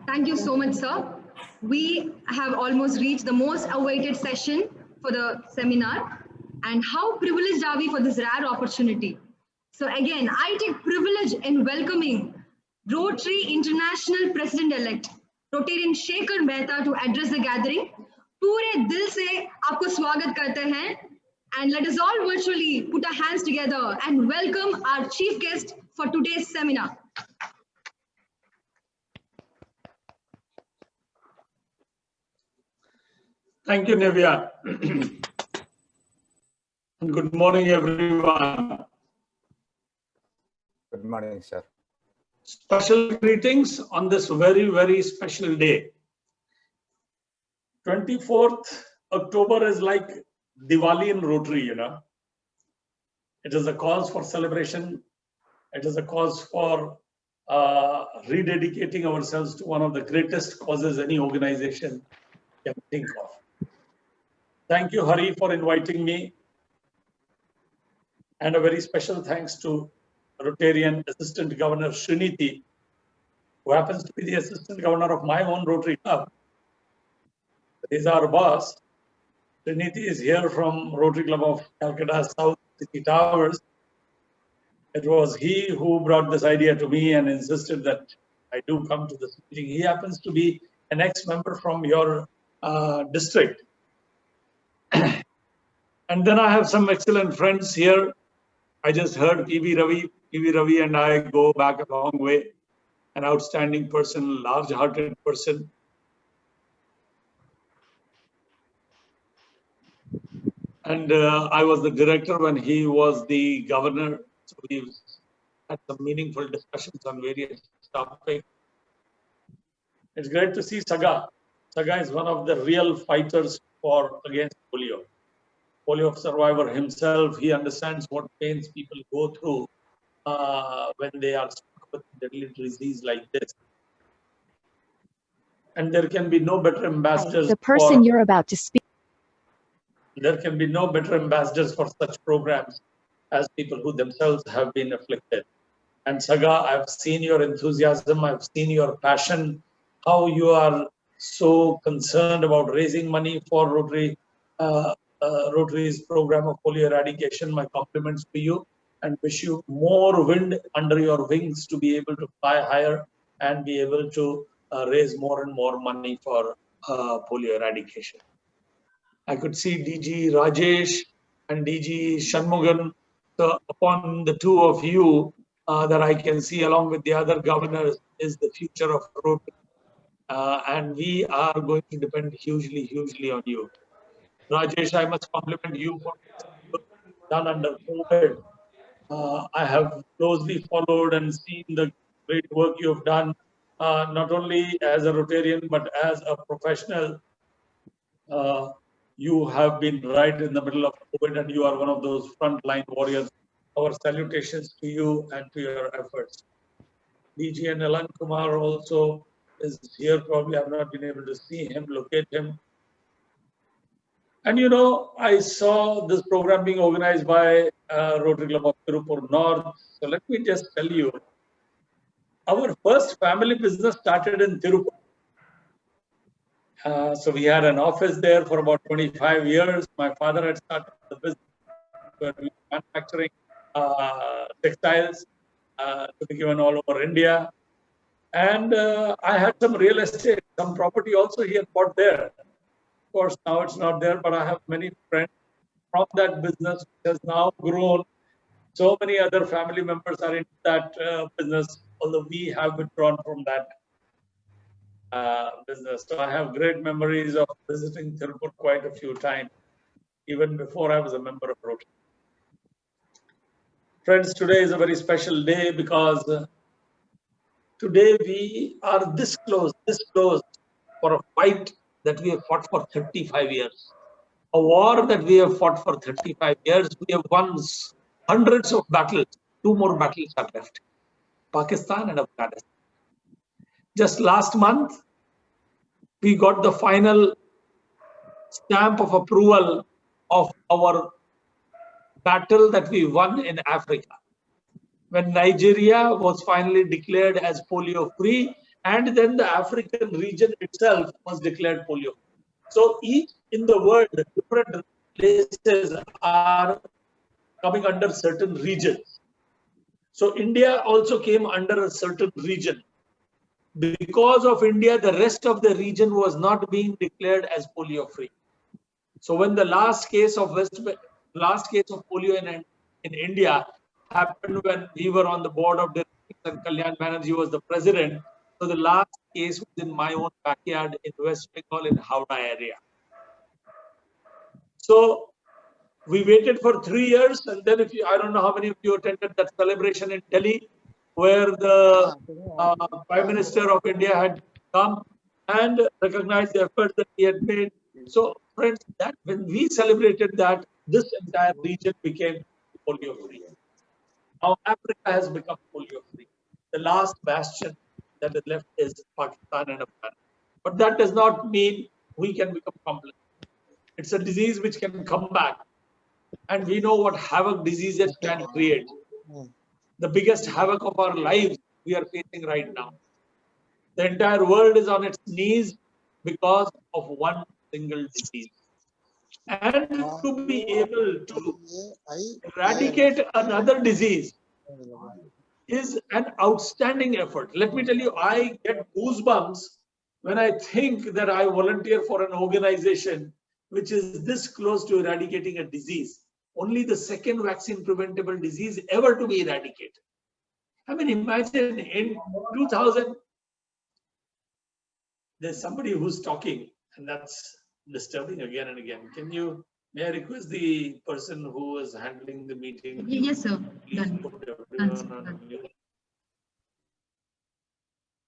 Thank you so much, sir. We have almost reached the most awaited session for the seminar. And how privileged are we for this rare opportunity? So again, I take privilege in welcoming Rotary International President-elect, Rotarian Shekhar Mehta, to address the gathering. पूरे दिल से आपको स्वागत करते हैं. And let us all virtually put our hands together and welcome our chief guest for today's seminar. Thank you, Navya. Good morning, everyone. Good morning, sir. Special greetings on this very, very special day. 24th October is like Diwali in Rotary, you know. It is a cause for celebration. It is a cause for rededicating ourselves to one of the greatest causes any organization can think of. Thank you, Hari, for inviting me. And a very special thanks to Rotarian Assistant Governor Sriniti, who happens to be the Assistant Governor of my own Rotary Club. He's our boss. Sriniti is here from Rotary Club of Calcutta South City Towers. It was he who brought this idea to me and insisted that I do come to this meeting. He happens to be an ex-member from your district. And then I have some excellent friends here. I just heard PV Ravi. PV Ravi and I go back a long way. An outstanding person, large-hearted person. And I was the director when he was the governor. So we had some meaningful discussions on various topics. It's great to see Saga. Saga is one of the real fighters against polio. Polio survivor himself, he understands what pains people go through when they are struck with a deadly disease like this. And there can be no better ambassadors. The person you're about to speak. There can be no better ambassadors for such programs as people who themselves have been afflicted. And Saga, I've seen your enthusiasm, I've seen your passion, how you are so concerned about raising money for Rotary's program of polio eradication. My compliments to you and wish you more wind under your wings to be able to fly higher and be able to raise more and more money for polio eradication. I could see DG Rajesh and DG Shanmugan. So upon the two of you that I can see along with the other governors is the future of Rotary. And we are going to depend hugely, hugely on you. Rajesh, I must compliment you for what you've done under COVID. I have closely followed and seen the great work you have done, not only as a Rotarian, but as a professional. You have been right in the middle of COVID and you are one of those frontline warriors. Our salutations to you and to your efforts. DG and Alan Kumar also is here. Probably I've not been able to see him, locate him. And you know, I saw this program being organized by Rotary Club of Tirupur North. So let me just tell you, our first family business started in Tirupur. So we had an office there for about 25 years. My father had started the business where we were manufacturing textiles to be given all over India. And I had some real estate, some property also he had bought there. Of course, now it's not there, but I have many friends from that business which has now grown. So many other family members are in that business, although we have withdrawn from that business. So I have great memories of visiting Tirupur quite a few times, even before I was a member of Rotary. Friends, today is a very special day because today we are this close for a fight that we have fought for 35 years. A war that we have fought for 35 years. We have won hundreds of battles. 2 more battles are left. Pakistan and Afghanistan. Just last month, we got the final stamp of approval of our battle that we won in Africa. When Nigeria was finally declared as polio free, and then the African region itself was declared polio. So each in the world, different places are coming under certain regions. So India also came under a certain region. Because of India, the rest of the region was not being declared as polio free. So when the last case of polio in India happened when we were on the board of directors and Kalyan Banerjee was the president. So the last case was in my own backyard in West Bengal in Howrah area. So we waited for 3 years, and then I don't know how many of you attended that celebration in Delhi, where the Prime Minister of India had come and recognized the effort that he had made. So, friends, that when we celebrated that, this entire region became polio free. Now Africa has become polio free. The last bastion that is left is Pakistan and Afghanistan. But that does not mean we can become complete. It's a disease which can come back. And we know what havoc diseases can create. The biggest havoc of our lives we are facing right now. The entire world is on its knees because of one single disease. And to be able to eradicate another disease is an outstanding effort. Let me tell you, I get goosebumps when I think that I volunteer for an organization which is this close to eradicating a disease. Only the second vaccine preventable disease ever to be eradicated. I mean, imagine in 2000, there's somebody who's talking, and that's disturbing again and again. May I request the person who is handling the meeting? Yes, sir. Please Done. put everyone on mute.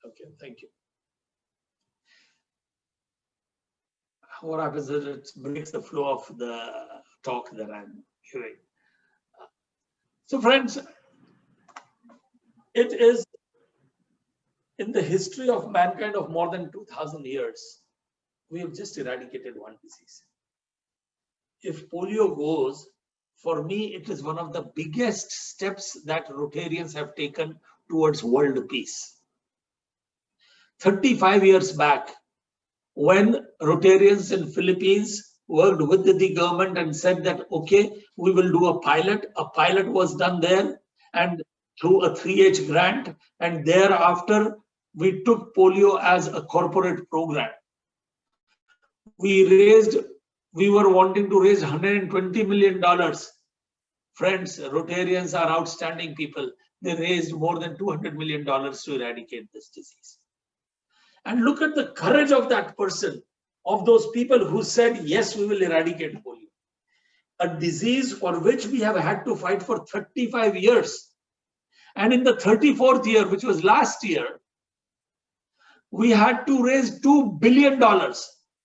Okay, thank you. What happens is it breaks the flow of the talk that I'm giving. So, friends, it is in the history of mankind of more than 2000 years, we have just eradicated one disease. If polio goes, for me, it is one of the biggest steps that Rotarians have taken towards world peace. 35 years back, when Rotarians in Philippines worked with the government and said that, okay, we will do a pilot was done there and through a 3H grant, and thereafter we took polio as a corporate program. We were wanting to raise $120 million. Friends, Rotarians are outstanding people. They raised more than $200 million to eradicate this disease. And look at the courage of that person, of those people who said, yes, we will eradicate polio. A disease for which we have had to fight for 35 years. And in the 34th year, which was last year, we had to raise $2 billion,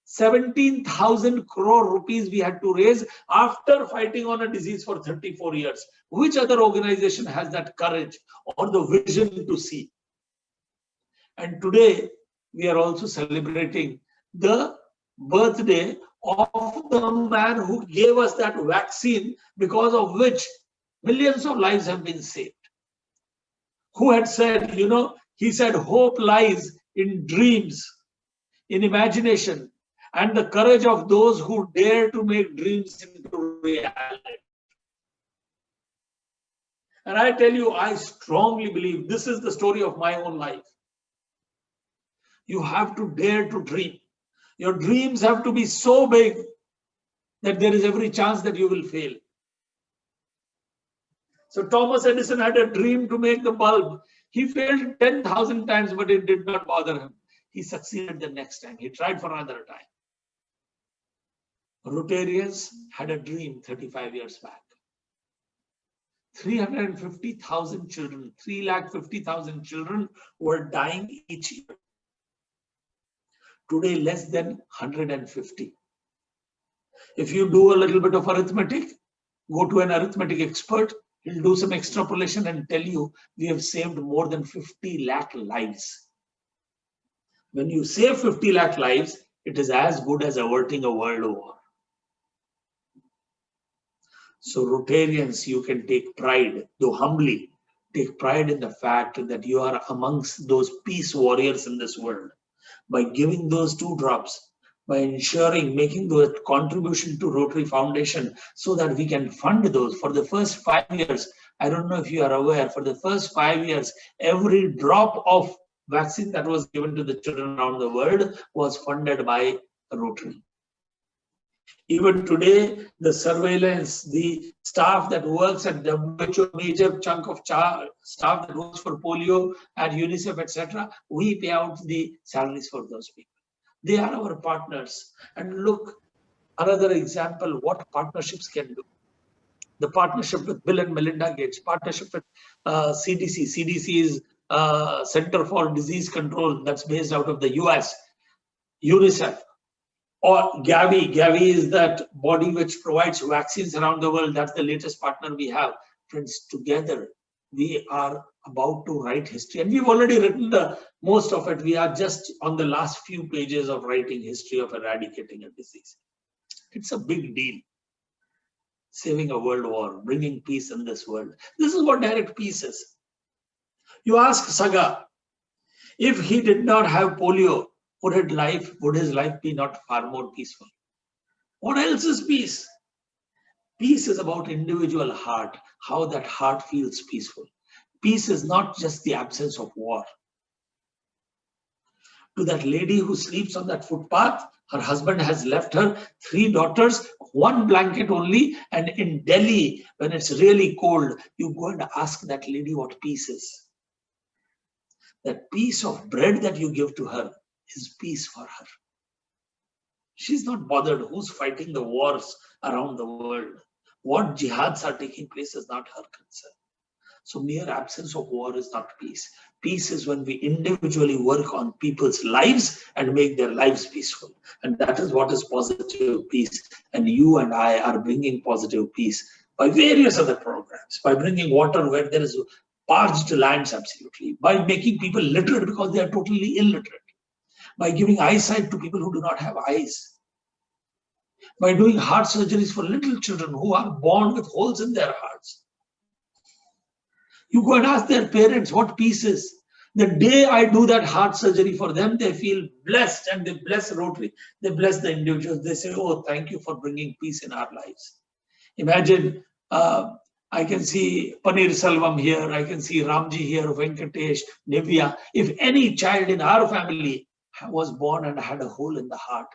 17,000 crore rupees we had to raise after fighting on a disease for 34 years. Which other organization has that courage or the vision to see? And today, we are also celebrating the birthday of the man who gave us that vaccine, because of which millions of lives have been saved. Who had said, he said, hope lies in dreams, in imagination, and the courage of those who dare to make dreams into reality. And I tell you, I strongly believe this is the story of my own life. You have to dare to dream. Your dreams have to be so big that there is every chance that you will fail. So Thomas Edison had a dream to make the bulb. He failed 10,000 times, but it did not bother him. He succeeded the next time. He tried for another time. Rotarians had a dream 35 years back. 350,000 children, 350,000 children were dying each year. Today, less than 150. If you do a little bit of arithmetic, go to an arithmetic expert, he'll do some extrapolation and tell you we have saved more than 50 lakh lives. When you save 50 lakh lives, it is as good as averting a world war. So Rotarians, you can take pride, though humbly, take pride in the fact that you are amongst those peace warriors in this world. By giving those 2 drops, by ensuring, making the contribution to Rotary Foundation so that we can fund those for the first 5 years. I don't know if you are aware, for the first 5 years, every drop of vaccine that was given to the children around the world was funded by Rotary. Even today, the surveillance, the staff that works at WHO, major chunk of staff that works for polio and UNICEF, etc., we pay out the salaries for those people. They are our partners. And look, another example, what partnerships can do. The partnership with Bill and Melinda Gates, partnership with CDC. CDC is Center for Disease Control that's based out of the US, UNICEF, or Gavi. Gavi is that body which provides vaccines around the world. That's the latest partner we have. Friends, together, we are about to write history. And we've already written the most of it. We are just on the last few pages of writing history of eradicating a disease. It's a big deal. Saving a world war, bringing peace in this world. This is what direct peace is. You ask Saga, if he did not have polio, would his life be not far more peaceful? What else is peace? Peace is about individual heart, how that heart feels peaceful. Peace is not just the absence of war. To that lady who sleeps on that footpath, her husband has left her 3 daughters, 1 blanket only, and in Delhi, when it's really cold, you go and ask that lady what peace is. That piece of bread that you give to her is peace for her. She's not bothered who's fighting the wars around the world. What jihads are taking place is not her concern. So mere absence of war is not peace. Peace is when we individually work on people's lives and make their lives peaceful. And that is what is positive peace. And you and I are bringing positive peace by various other programs, by bringing water where there is parched lands, absolutely, by making people literate because they are totally illiterate, by giving eyesight to people who do not have eyes, by doing heart surgeries for little children who are born with holes in their hearts. You go and ask their parents what peace is. The day I do that heart surgery for them, they feel blessed and they bless Rotary. They bless the individuals. They say, oh, thank you for bringing peace in our lives. Imagine, I can see Paneer Selvam here. I can see Ramji here, Venkatesh, Nivya. If any child in our family was born and had a hole in the heart,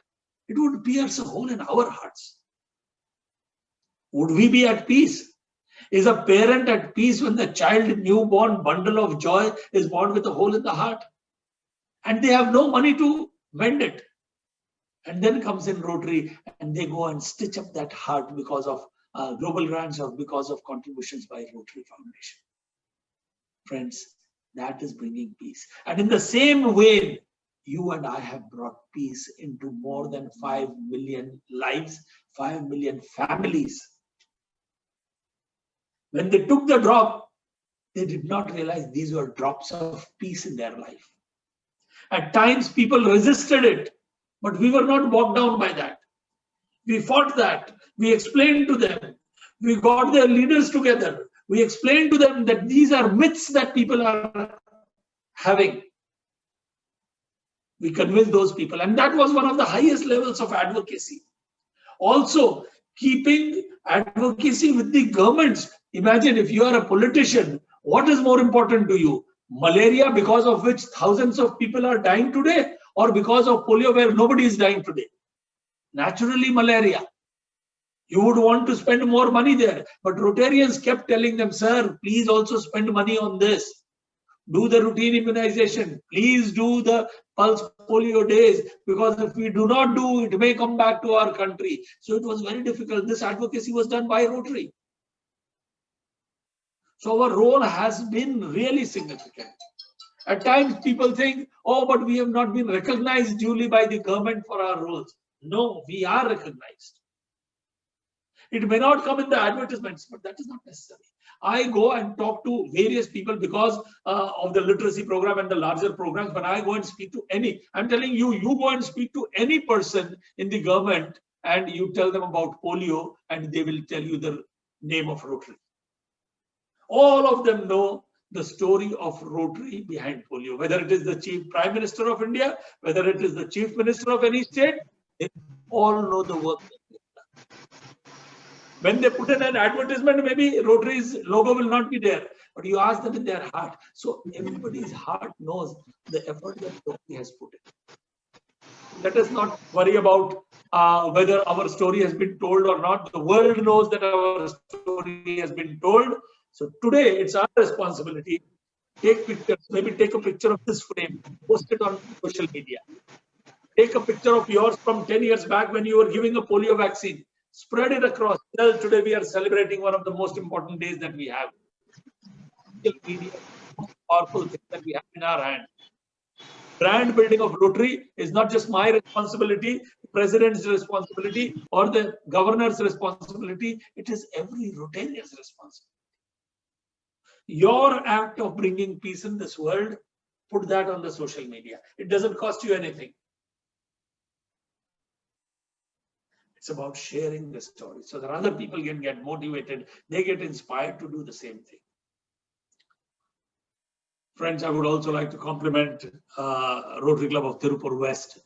it would pierce a hole in our hearts. Would we be at peace? Is a parent at peace when the child, newborn bundle of joy, is born with a hole in the heart? And they have no money to mend it. And then comes in Rotary and they go and stitch up that heart because of global grants or because of contributions by Rotary Foundation. Friends, that is bringing peace. And in the same way, you and I have brought peace into more than 5 million lives, 5 million families. When they took the drop, they did not realize these were drops of peace in their life. At times, people resisted it, but we were not bogged down by that. We fought that. We explained to them. We got their leaders together. We explained to them that these are myths that people are having. We convinced those people, and that was one of the highest levels of advocacy. Also, keeping advocacy with the governments. Imagine if you are a politician, what is more important to you? Malaria, because of which thousands of people are dying today, or because of polio where nobody is dying today? Naturally, malaria. You would want to spend more money there. But Rotarians kept telling them, sir, please also spend money on this. Do the routine immunization. Please do the pulse polio days, because if we do not do, it may come back to our country. So it was very difficult. This advocacy was done by Rotary. So our role has been really significant. At times people think, oh, but we have not been recognized duly by the government for our roles. No, we are recognized. It may not come in the advertisements, but that is not necessary. I go and talk to various people because of the literacy program and the larger programs. When I go and speak to any, I'm telling you, you go and speak to any person in the government and you tell them about polio and they will tell you the name of Rotary. All of them know the story of Rotary behind polio. Whether it is the Chief Prime Minister of India, whether it is the Chief Minister of any state, they all know the work that they've done. When they put in an advertisement, maybe Rotary's logo will not be there, but you ask them in their heart. So everybody's heart knows the effort that Rotary has put in. Let us not worry about whether our story has been told or not. The world knows that our story has been told. So today it's our responsibility. Take pictures, maybe take a picture of this frame, post it on social media. Take a picture of yours from 10 years back when you were giving a polio vaccine. Spread it across. Well, today we are celebrating one of the most important days that we have. Social media, the most powerful thing that we have in our hand. Brand building of Rotary is not just my responsibility, the president's responsibility, or the governor's responsibility. It is every Rotarian's responsibility. Your act of bringing peace in this world, put that on the social media. It doesn't cost you anything. It's about sharing the story so that other people can get motivated. They get inspired to do the same thing. Friends, I would also like to compliment Rotary Club of Tirupur West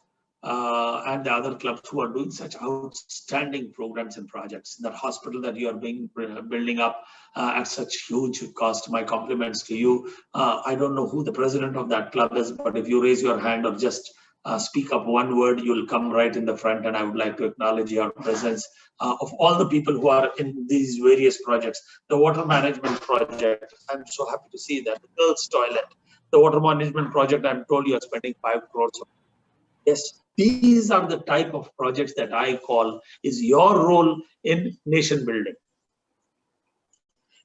and the other clubs who are doing such outstanding programs and projects. That hospital that you are building up at such huge cost, my compliments to you. I don't know who the president of that club is, but if you raise your hand or just speak up one word, you'll come right in the front, and I would like to acknowledge your presence. Of all the people who are in these various projects, the water management project, I'm so happy to see that. The girls' toilet, the water management project, I'm told you are spending 5 crores. Yes, these are the type of projects that I call is your role in nation building.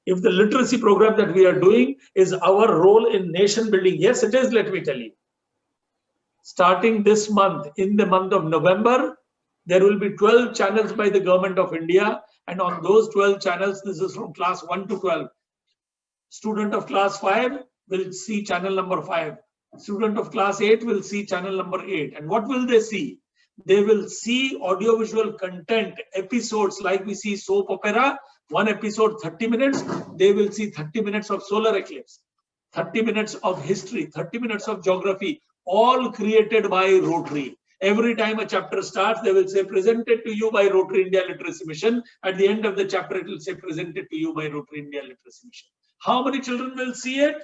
If the literacy program that we are doing is our role in nation building, yes, it is, let me tell you. Starting this month, in the month of November, there will be 12 channels by the government of India. And on those 12 channels, this is from class 1 to 12. Student of class 5 will see channel number 5. Student of class 8 will see channel number 8. And what will they see? They will see audiovisual content, episodes like we see soap opera, one episode 30 minutes. They will see 30 minutes of solar eclipse, 30 minutes of history, 30 minutes of geography, all created by Rotary. Every time a chapter starts, they will say presented to you by Rotary India Literacy Mission. At the end of the chapter, it will say presented to you by Rotary India Literacy Mission. How many children will see it?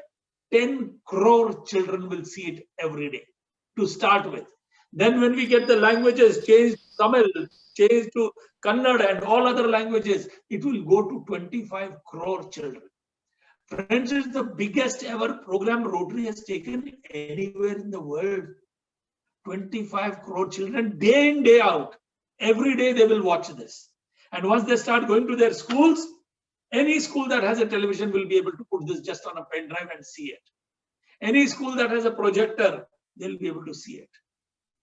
10 crore children will see it every day to start with. Then when we get the languages changed, Tamil, changed to Kannada and all other languages, it will go to 25 crore children. Friends, it's the biggest ever program Rotary has taken anywhere in the world. 25 crore children, day in, day out. Every day they will watch this. And once they start going to their schools, any school that has a television will be able to put this just on a pen drive and see it. Any school that has a projector, they'll be able to see it.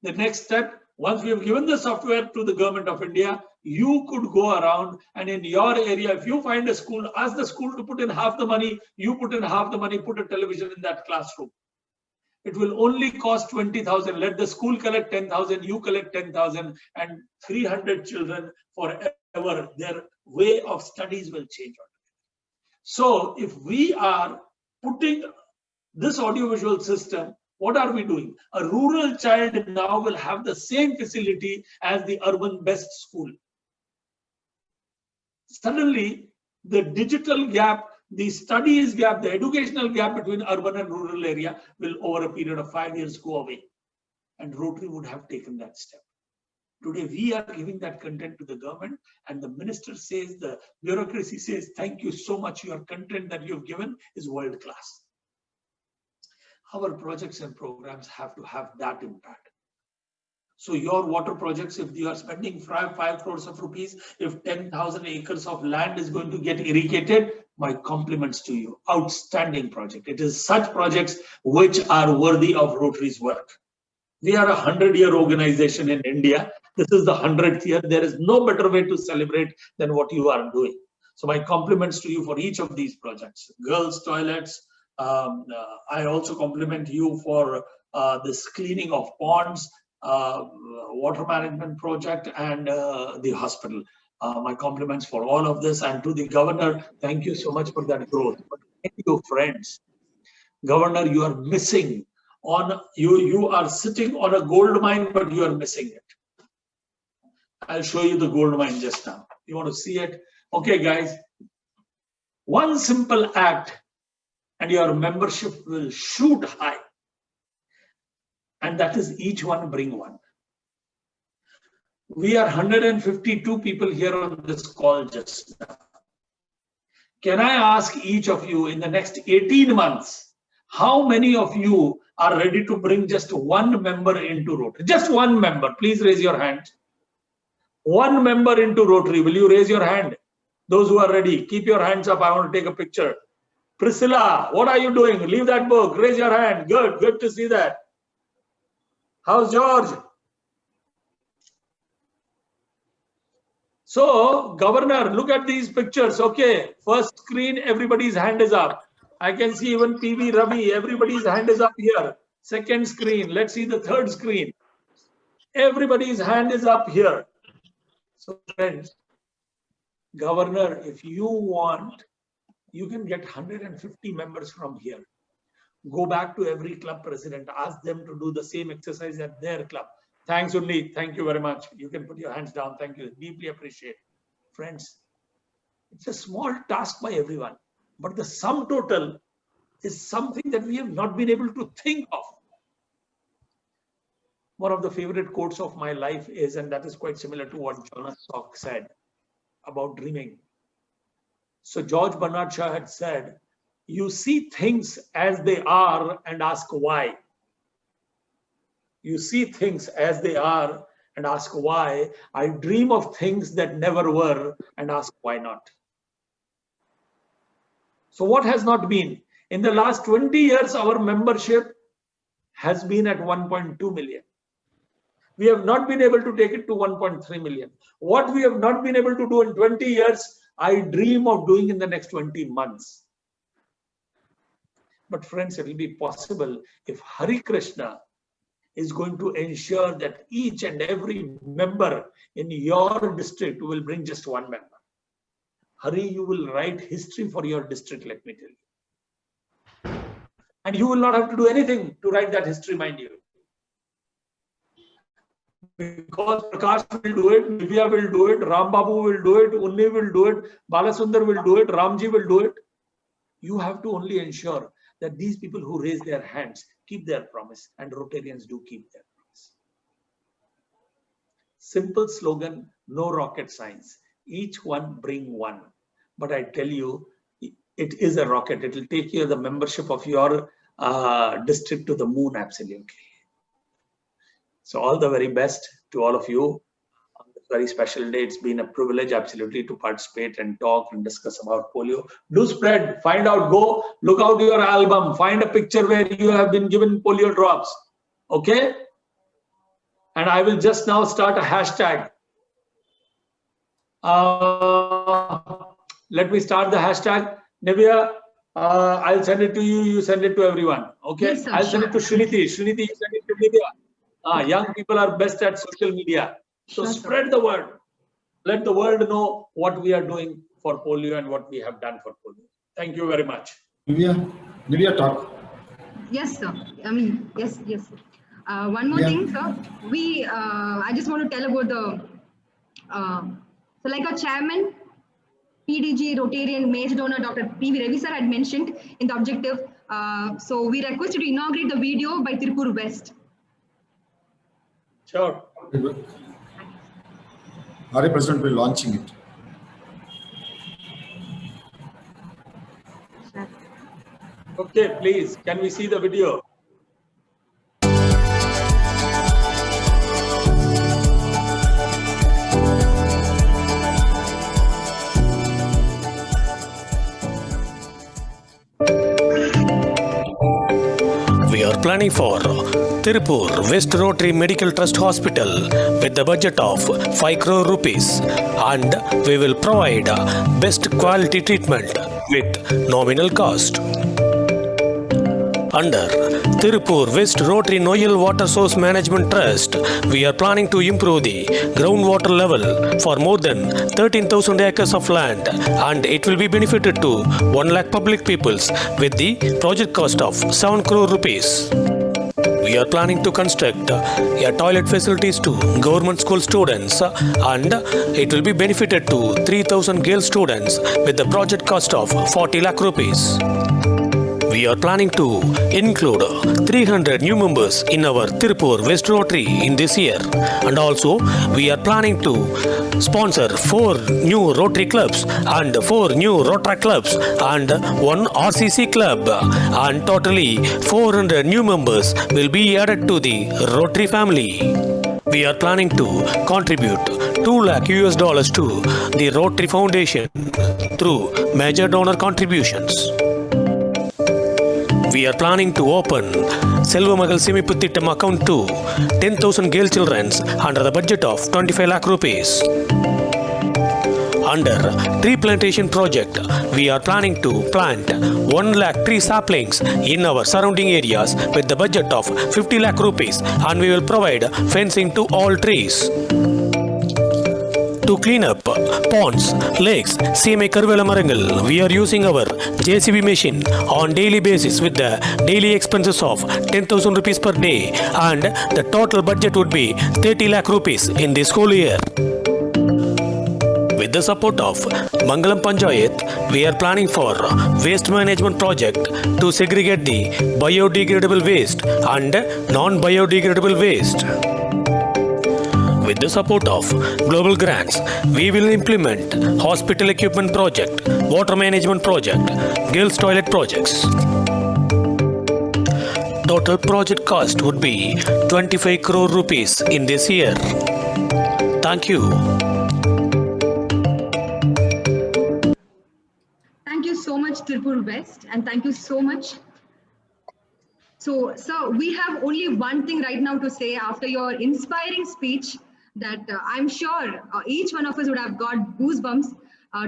The next step, once we have given the software to the government of India, you could go around and in your area, if you find a school, ask the school to put in half the money, you put in half the money, put a television in that classroom. It will only cost 20,000. Let the school collect 10,000, you collect 10,000, and 300 children forever. Their way of studies will change. So if we are putting this audiovisual system, what are we doing? A rural child now will have the same facility as the urban best school. Suddenly, the digital gap, the studies gap, the educational gap between urban and rural area will over a period of 5 years go away. And Rotary would have taken that step. Today, we are giving that content to the government, and the minister says, the bureaucracy says, thank you so much. Your content that you've given is world class. Our projects and programs have to have that impact. So your water projects, if you are spending 5 crores of rupees, if 10,000 acres of land is going to get irrigated, my compliments to you. Outstanding project. It is such projects which are worthy of Rotary's work. We are a 100-year organization in India. This is the 100th year. There is no better way to celebrate than what you are doing. So my compliments to you for each of these projects. Girls' toilets. I also compliment you for this cleaning of ponds, water management project, and the hospital. My compliments for all of this, and to the governor, thank you so much for that growth. But thank you, friends. Governor, you are missing on, you are sitting on a gold mine, but you are missing it. I'll show you the gold mine just now. You want to see it? Okay, guys. One simple act and your membership will shoot high. And that is each one bring one. We are 152 people here on this call just now. Can I ask each of you in the next 18 months, how many of you are ready to bring just one member into Rotary? Just one member. Please raise your hand. One member into Rotary. Will you raise your hand? Those who are ready, keep your hands up. I want to take a picture. Priscilla, what are you doing? Leave that book. Raise your hand. Good. Good to see that. How's George? So, Governor, look at these pictures. Okay, first screen, everybody's hand is up. I can see even PV Ravi, everybody's hand is up here. Second screen, let's see the third screen. Everybody's hand is up here. So, friends, Governor, if you want, you can get 150 members from here. Go back to every club president, ask them to do the same exercise at their club. Thanks, Unni. Thank you very much. You can put your hands down. Thank you. Deeply appreciate. Friends, it's a small task by everyone, but the sum total is something that we have not been able to think of. One of the favorite quotes of my life is, and that is quite similar to what Jonas Salk said about dreaming. So George Bernard Shaw had said, you see things as they are and ask why. You see things as they are and ask why. I dream of things that never were and ask why not. So what has not been? In the last 20 years, our membership has been at 1.2 million. We have not been able to take it to 1.3 million. What we have not been able to do in 20 years, I dream of doing in the next 20 months. But friends, it will be possible if Hari Krishna is going to ensure that each and every member in your district will bring just one member. Hari, you will write history for your district, let me tell you. And you will not have to do anything to write that history, mind you. Because Prakash will do it, Divya will do it, Ram Babu will do it, Unni will do it, Balasundar will do it, Ramji will do it. You have to only ensure that these people who raise their hands keep their promise, and Rotarians do keep their promise. Simple slogan, no rocket science. Each one bring one. But I tell you, it is a rocket. It will take you the membership of your district to the moon, absolutely. So all the very best to all of you on this very special day. It's been a privilege, absolutely, to participate and talk and discuss about polio. Do spread, find out, go look out your album, find a picture where you have been given polio drops. Okay? And I will just now start a hashtag. Let me start the hashtag. Nivya, I'll send it to you, you send it to everyone. Okay? Yes, I'll send it to Srinidhi. Srinidhi, you send it to Nivya. Young people are best at social media. So spread the word. Let the world know what we are doing for polio and what we have done for polio. Thank you very much. Nivya, talk. Yes, sir. Yes. One more thing, sir. I just want to tell about the, so like our chairman, PDG, Rotarian, major donor, Dr. PV Ravi sir had mentioned in the objective. So we requested to inaugurate the video by Tirupur West. Sure. Hari President will be launching it. Okay, please, can we see the video? We are planning for Tirupur West Rotary Medical Trust Hospital with the budget of 5 crore rupees, and we will provide best quality treatment with nominal cost. Under Tirupur West Rotary Noyal Water Source Management Trust, we are planning to improve the groundwater level for more than 13,000 acres of land, and it will be benefited to 1 lakh public peoples with the project cost of 7 crore rupees. We are planning to construct a toilet facilities to government school students, and it will be benefited to 3,000 girl students with the project cost of 40 lakh rupees. We are planning to include 300 new members in our Tirupur West Rotary in this year, and also we are planning to sponsor 4 new Rotary clubs and 4 new Rotary clubs and 1 RCC club, and totally 400 new members will be added to the Rotary family. We are planning to contribute $2 lakh to the Rotary Foundation through major donor contributions. We are planning to open Selvamagal Semiputittam account to 10,000 girl children under the budget of 25 lakh rupees. Under tree plantation project, we are planning to plant 1 lakh tree saplings in our surrounding areas with the budget of 50 lakh rupees, and we will provide fencing to all trees. To clean up ponds, lakes, CMA Karvela Marangal, we are using our JCB machine on daily basis with the daily expenses of 10,000 rupees per day, and the total budget would be 30 lakh rupees in this whole year. With the support of Mangalam Panchayat, we are planning for waste management project to segregate the biodegradable waste and non-biodegradable waste. With the support of global grants, we will implement hospital equipment project, water management project, girls toilet projects. Total project cost would be 25 crore rupees in this year. Thank you. Thank you so much, Tirupur West, and thank you so much. So, sir, we have only one thing right now to say after your inspiring speech, that I'm sure each one of us would have got goosebumps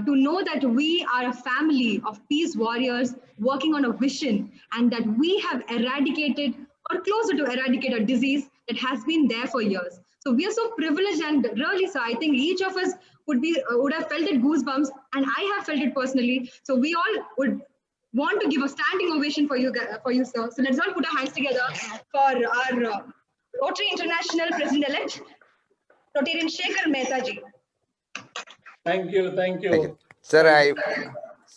to know that we are a family of peace warriors working on a vision, and that we have eradicated or closer to eradicate a disease that has been there for years. So we are so privileged, and really, sir, I think each of us would have felt it goosebumps, and I have felt it personally. So we all would want to give a standing ovation for you, sir. So let's all put our hands together for our Rotary International President-elect, Rotarian Shekhar Mehta ji. Thank you. Sir,